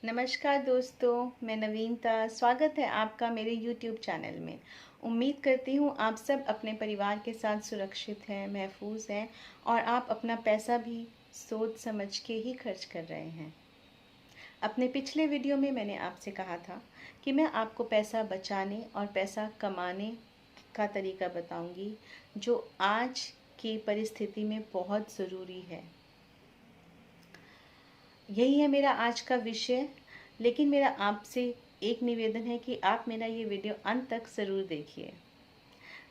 नमस्कार दोस्तों, मैं नवीनता। स्वागत है आपका मेरे YouTube चैनल में। उम्मीद करती हूँ आप सब अपने परिवार के साथ सुरक्षित हैं, महफूज हैं और आप अपना पैसा भी सोच समझ के ही खर्च कर रहे हैं। अपने पिछले वीडियो में मैंने आपसे कहा था कि मैं आपको पैसा बचाने और पैसा कमाने का तरीका बताऊंगी जो आज की परिस्थिति में बहुत ज़रूरी है। यही है मेरा आज का विषय। लेकिन मेरा आपसे एक निवेदन है कि आप मेरा ये वीडियो अंत तक ज़रूर देखिए।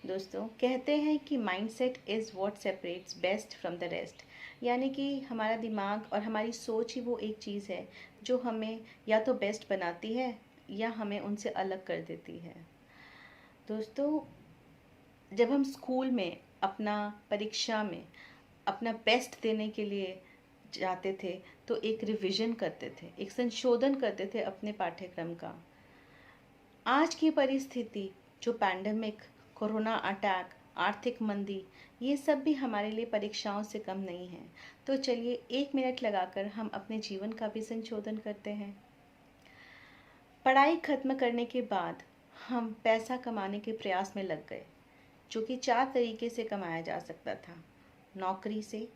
दोस्तों, कहते हैं कि mindset is what separates best from the rest. यानी कि हमारा दिमाग और हमारी सोच ही वो एक चीज़ है जो हमें या तो बेस्ट बनाती है या हमें उनसे अलग कर देती है। दोस्तों, जब हम स्कूल में अपना परीक्षा में अपना बेस्ट देने के लिए जाते थे तो एक रिवीजन करते थे, एक संशोधन करते थे अपने पाठ्यक्रम का। आज की परिस्थिति, जो पैंडेमिक, कोरोना अटैक, आर्थिक मंदी, ये सब भी हमारे लिए परीक्षाओं से कम नहीं है। तो चलिए 1 मिनट लगाकर हम अपने जीवन का भी संशोधन करते हैं। पढ़ाई खत्म करने के बाद हम पैसा कमाने के प्रयास में लग गए, जो कि 4 तरीके से कमाया जा सकता था। नौकरी से,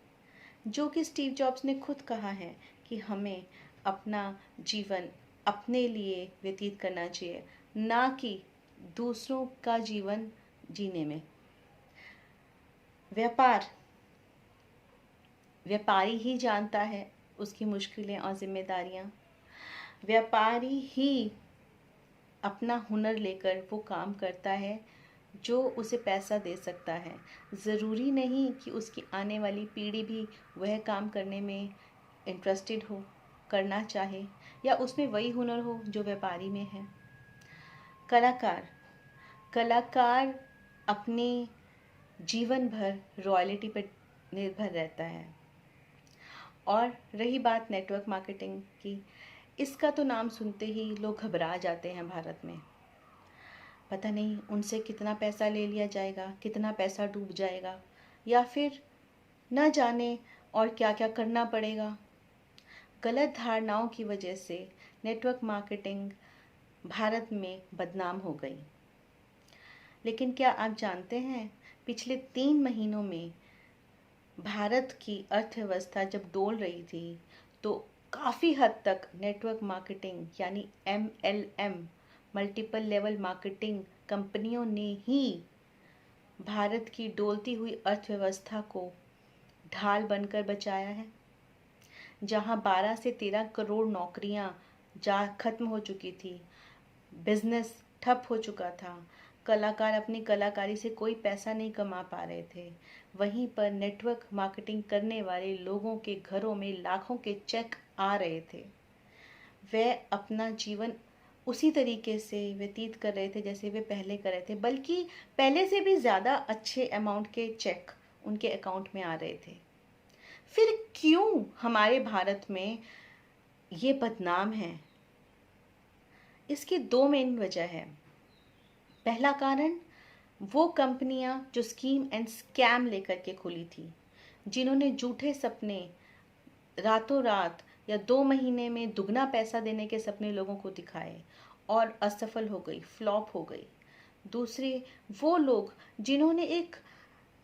जो कि स्टीव जॉब्स ने खुद कहा है कि हमें अपना जीवन अपने लिए व्यतीत करना चाहिए, ना कि दूसरों का जीवन जीने में। व्यापार, व्यापारी ही जानता है उसकी मुश्किलें और जिम्मेदारियां। व्यापारी ही अपना हुनर लेकर वो काम करता है जो उसे पैसा दे सकता है। ज़रूरी नहीं कि उसकी आने वाली पीढ़ी भी वह काम करने में इंटरेस्टेड हो, करना चाहे, या उसमें वही हुनर हो जो व्यापारी में है। कलाकार, कलाकार अपने जीवन भर रॉयल्टी पर निर्भर रहता है। और रही बात नेटवर्क मार्केटिंग की, इसका तो नाम सुनते ही लोग घबरा जाते हैं भारत में। पता नहीं उनसे कितना पैसा ले लिया जाएगा, कितना पैसा डूब जाएगा, या फिर न जाने और क्या क्या करना पड़ेगा। गलत धारणाओं की वजह से नेटवर्क मार्केटिंग भारत में बदनाम हो गई। लेकिन क्या आप जानते हैं, पिछले 3 महीनों में भारत की अर्थव्यवस्था जब डोल रही थी तो काफ़ी हद तक नेटवर्क मार्केटिंग यानी MLM, मल्टीपल लेवल मार्केटिंग कंपनियों ने ही भारत की डोलती हुई अर्थव्यवस्था को ढाल बनकर बचाया है। जहां 12 से 13 करोड़ नौकरियां जा खत्म हो चुकी थी, बिजनेस ठप हो चुका था, कलाकार अपनी कलाकारी से कोई पैसा नहीं कमा पा रहे थे, वहीं पर नेटवर्क मार्केटिंग करने वाले लोगों के घरों में लाखों के चेक आ रहे थे। वे अपना जीवन उसी तरीके से व्यतीत कर रहे थे जैसे वे पहले कर रहे थे, बल्कि पहले से भी ज़्यादा अच्छे अमाउंट के चेक उनके अकाउंट में आ रहे थे। फिर क्यों हमारे भारत में ये बदनाम है? इसकी 2 मेन वजह है। पहला कारण, वो कंपनियां जो स्कीम एंड स्कैम लेकर के खुली थी, जिन्होंने झूठे सपने रातों रात या 2 महीने में दुगना पैसा देने के सपने लोगों को दिखाए और असफल हो गई, फ्लॉप हो गई। दूसरे, वो लोग जिन्होंने एक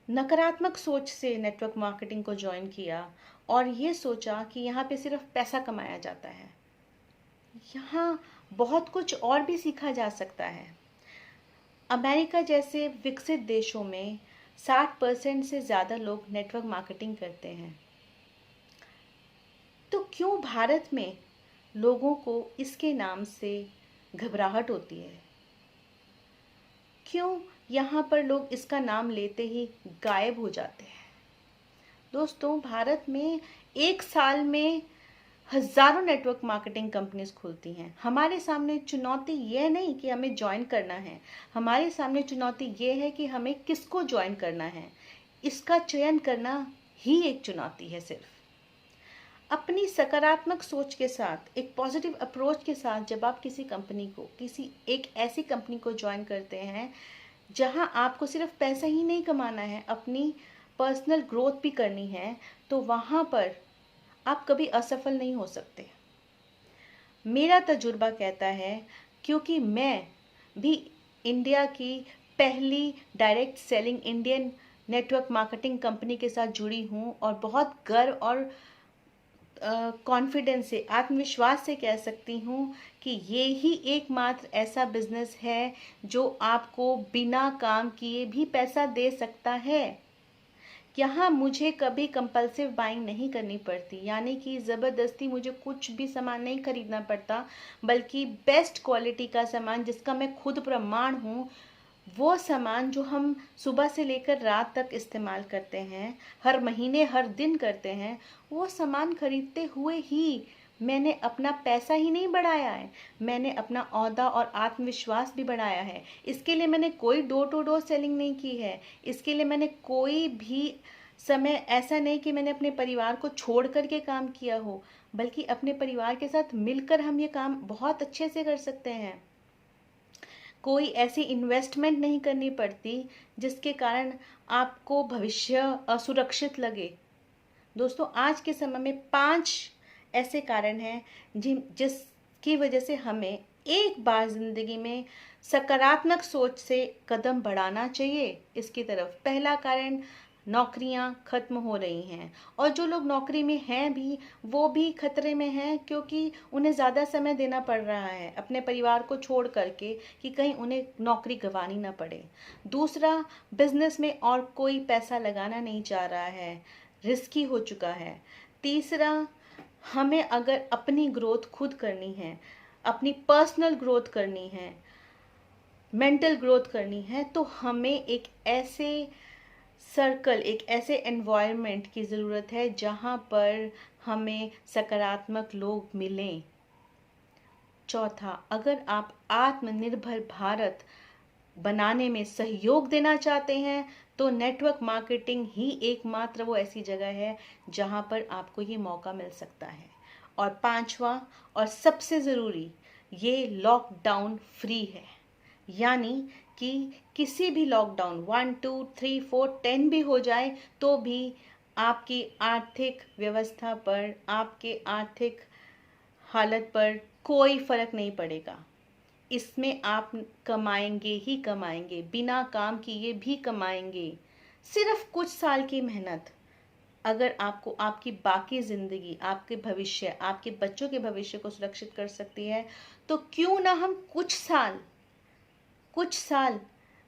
नकारात्मक सोच से नेटवर्क मार्केटिंग को ज्वाइन किया और ये सोचा कि यहाँ पे सिर्फ पैसा कमाया जाता है। यहाँ बहुत कुछ और भी सीखा जा सकता है। अमेरिका जैसे विकसित देशों में 60% से ज़्यादा लोग नेटवर्क मार्केटिंग करते हैं। तो क्यों भारत में लोगों को इसके नाम से घबराहट होती है? क्यों यहाँ पर लोग इसका नाम लेते ही गायब हो जाते हैं? दोस्तों, भारत में एक साल में हजारों नेटवर्क मार्केटिंग कंपनीज खुलती हैं। हमारे सामने चुनौती यह नहीं कि हमें ज्वाइन करना है, हमारे सामने चुनौती यह है कि हमें किसको ज्वाइन करना है। इसका चयन करना ही एक चुनौती है। सिर्फ अपनी सकारात्मक सोच के साथ, एक पॉजिटिव अप्रोच के साथ जब आप किसी कंपनी को, किसी एक ऐसी कंपनी को ज्वाइन करते हैं जहां आपको सिर्फ पैसा ही नहीं कमाना है, अपनी पर्सनल ग्रोथ भी करनी है, तो वहां पर आप कभी असफल नहीं हो सकते। मेरा तजुर्बा कहता है, क्योंकि मैं भी इंडिया की पहली direct selling Indian network marketing company के साथ जुड़ी हूँ, और बहुत गर्व और कॉन्फिडेंस से, आत्मविश्वास से कह सकती हूँ कि ये ही एकमात्र ऐसा बिजनेस है जो आपको बिना काम किए भी पैसा दे सकता है। यहाँ मुझे कभी कंपल्सिव बाइंग नहीं करनी पड़ती, यानी कि ज़बरदस्ती मुझे कुछ भी सामान नहीं खरीदना पड़ता, बल्कि बेस्ट क्वालिटी का सामान जिसका मैं खुद प्रमाण हूँ, वो सामान जो हम सुबह से लेकर रात तक इस्तेमाल करते हैं, हर महीने हर दिन करते हैं, वो सामान खरीदते हुए ही मैंने अपना पैसा ही नहीं बढ़ाया है, मैंने अपना ओहदा और आत्मविश्वास भी बढ़ाया है। इसके लिए मैंने कोई डोर टू डोर सेलिंग नहीं की है, इसके लिए मैंने कोई भी समय ऐसा नहीं कि मैंने अपने परिवार को छोड़ कर के काम किया हो, बल्कि अपने परिवार के साथ मिलकर हम ये काम बहुत अच्छे से कर सकते हैं। कोई ऐसी इन्वेस्टमेंट नहीं करनी पड़ती जिसके कारण आपको भविष्य असुरक्षित लगे। दोस्तों, आज के समय में 5 ऐसे कारण हैं जिसकी वजह से हमें एक बार ज़िंदगी में सकारात्मक सोच से कदम बढ़ाना चाहिए इसकी तरफ। पहला कारण, नौकरियां खत्म हो रही हैं, और जो लोग नौकरी में हैं भी, वो भी खतरे में हैं, क्योंकि उन्हें ज़्यादा समय देना पड़ रहा है अपने परिवार को छोड़ करके, कि कहीं उन्हें नौकरी गंवानी ना पड़े। दूसरा, बिजनेस में और कोई पैसा लगाना नहीं चाह रहा है, रिस्की हो चुका है। तीसरा, हमें अगर अपनी ग्रोथ खुद करनी है, अपनी पर्सनल ग्रोथ करनी है, मेंटल ग्रोथ करनी है, तो हमें एक ऐसे सर्कल, एक ऐसे एनवायरनमेंट की ज़रूरत है जहाँ पर हमें सकारात्मक लोग मिलें। चौथा, अगर आप आत्मनिर्भर भारत बनाने में सहयोग देना चाहते हैं, तो नेटवर्क मार्केटिंग ही एकमात्र वो ऐसी जगह है जहाँ पर आपको ये मौका मिल सकता है। और पांचवा और सबसे ज़रूरी, ये लॉकडाउन फ्री है, यानी कि किसी भी लॉकडाउन 1 2 3 4 10 भी हो जाए तो भी आपकी आर्थिक व्यवस्था पर, आपके आर्थिक हालत पर कोई फर्क नहीं पड़ेगा। इसमें आप कमाएंगे ही कमाएंगे, बिना काम किए भी कमाएंगे। सिर्फ कुछ साल की मेहनत अगर आपको आपकी बाकी ज़िंदगी, आपके भविष्य, आपके बच्चों के भविष्य को सुरक्षित कर सकती है, तो क्यों ना हम कुछ साल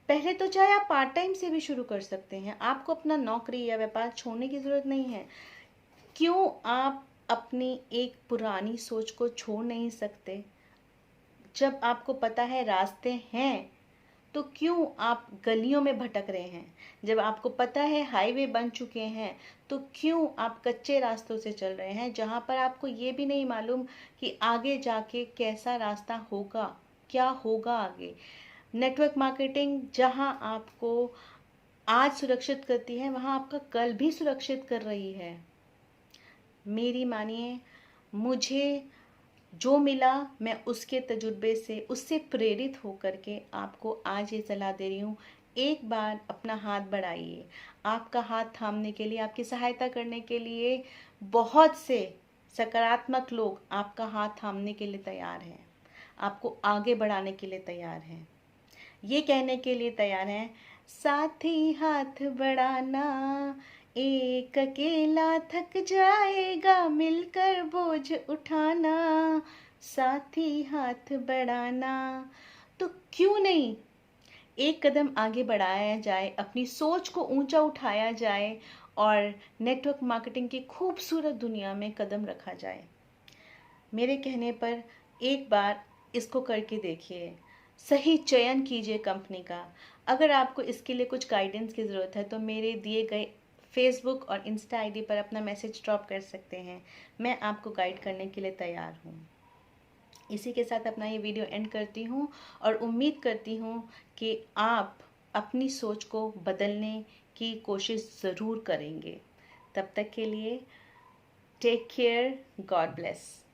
पहले, तो चाहे आप पार्ट टाइम से भी शुरू कर सकते हैं। आपको अपना नौकरी या व्यापार छोड़ने की ज़रूरत नहीं है। क्यों आप अपनी एक पुरानी सोच को छोड़ नहीं सकते? जब आपको पता है रास्ते हैं, तो क्यों आप गलियों में भटक रहे हैं? जब आपको पता है हाईवे बन चुके हैं, तो क्यों आप कच्चे रास्तों से चल रहे हैं, जहाँ पर आपको ये भी नहीं मालूम कि आगे जाके कैसा रास्ता होगा, क्या होगा आगे। नेटवर्क मार्केटिंग जहां आपको आज सुरक्षित करती है, वहां आपका कल भी सुरक्षित कर रही है। मेरी मानिए, मुझे जो मिला मैं उसके तजुर्बे से, उससे प्रेरित होकर के आपको आज ये सलाह दे रही हूँ। एक बार अपना हाथ बढ़ाइए। आपका हाथ थामने के लिए, आपकी सहायता करने के लिए बहुत से सकारात्मक लोग आपका हाथ थामने के लिए तैयार हैं, आपको आगे बढ़ाने के लिए तैयार हैं। ये कहने के लिए तैयार हैं, साथी हाथ बढ़ाना, एक अकेला थक जाएगा, मिलकर बोझ उठाना, साथी हाथ बढ़ाना। तो क्यों नहीं एक कदम आगे बढ़ाया जाए, अपनी सोच को ऊंचा उठाया जाए, और नेटवर्क मार्केटिंग की खूबसूरत दुनिया में कदम रखा जाए। मेरे कहने पर एक बार इसको करके देखिए, सही चयन कीजिए कंपनी का। अगर आपको इसके लिए कुछ गाइडेंस की ज़रूरत है, तो मेरे दिए गए फेसबुक और इंस्टा आईडी पर अपना मैसेज ड्रॉप कर सकते हैं। मैं आपको गाइड करने के लिए तैयार हूँ। इसी के साथ अपना ये वीडियो एंड करती हूँ, और उम्मीद करती हूँ कि आप अपनी सोच को बदलने की कोशिश ज़रूर करेंगे। तब तक के लिए टेक केयर, गॉड ब्लेस।